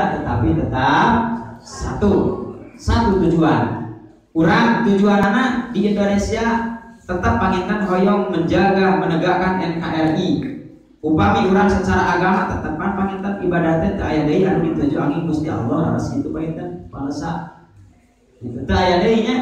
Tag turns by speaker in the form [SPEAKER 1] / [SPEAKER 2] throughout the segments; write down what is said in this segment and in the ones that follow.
[SPEAKER 1] berbeda tetapi tetap satu tujuan. Urang tujuan anak di Indonesia tetap panginten hoyong menjaga menegakkan NKRI. Upami urang secara agama tetap panginten ibadatnya teu aya deui anu dituju angin Gusti Allah harus kitu panginten palesa. Itu teu aya deui nya.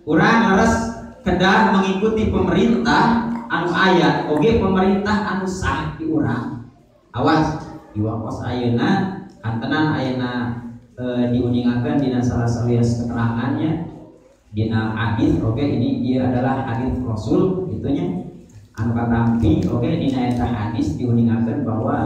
[SPEAKER 1] Urang harus kedah mengikuti pemerintah anu aya oge pemerintah anu sah di urang. Awas di wakos ayeuna kantenan ayeuna diuningakeun dina salah sawias keterangannya dina hadis oke ini dia adalah hadis Rasul gitunya anu katampi oke dina eta hadis diuningakeun bahwa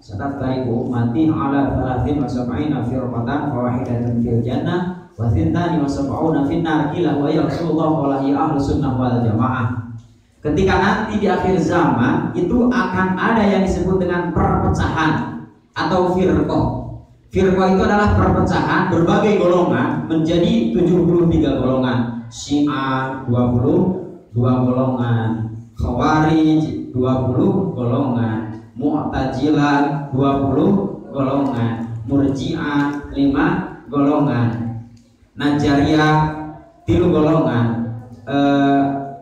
[SPEAKER 1] satat tariqu ummati ala 30 wa 70 firqatan fawahidatun fil jannah wa 72 fin nar qila wa ya Rasulullah qala ya ahlus sunnah wal jamaah. Ketika nanti di akhir zaman itu akan ada yang disebut dengan perpecahan atau firqah. Firqah itu adalah perpecahan berbagai golongan menjadi 73 golongan. Syiah 22 golongan, Khawarij 20 golongan, Mu'tazilah 20 golongan, Murji'ah 5 golongan, Najariyah 3 golongan,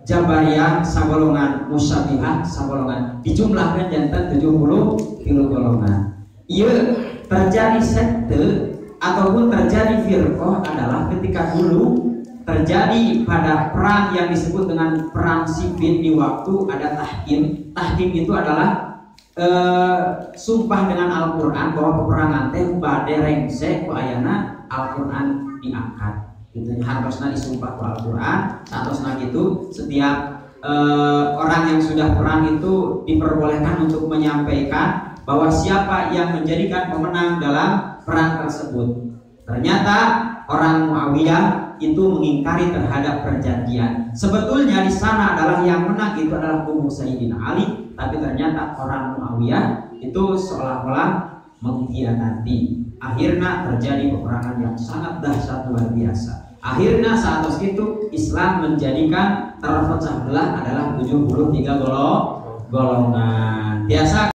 [SPEAKER 1] Jabariyah sagolongan, Musyabihah sagolongan. Dijumlahkan jantan 73 golongan. Ieu terjadi sekte ataupun terjadi firqah adalah ketika dulu terjadi pada perang yang disebut dengan perang Siffin di waktu ada tahkim. Tahkim itu adalah sumpah dengan Al-Qur'an bahwa peperangan teh bade rengse ku ayana Al-Qur'an diangkat. Itu harusnya disumpah ku Al-Qur'an. Saatosna gitu setiap orang yang sudah perang itu diperbolehkan untuk menyampaikan bahwa siapa yang menjadikan pemenang dalam perang tersebut. Ternyata orang Muawiyah itu mengingkari terhadap perjanjian. Sebetulnya di sana adalah yang menang itu adalah kubu Sayyidina Ali, tapi ternyata orang Muawiyah itu seolah-olah mengkhianati. Akhirnya terjadi peperangan yang sangat dahsyat luar biasa. Akhirnya saat itu Islam menjadikan terpecah belah adalah 73 golongan. Biasa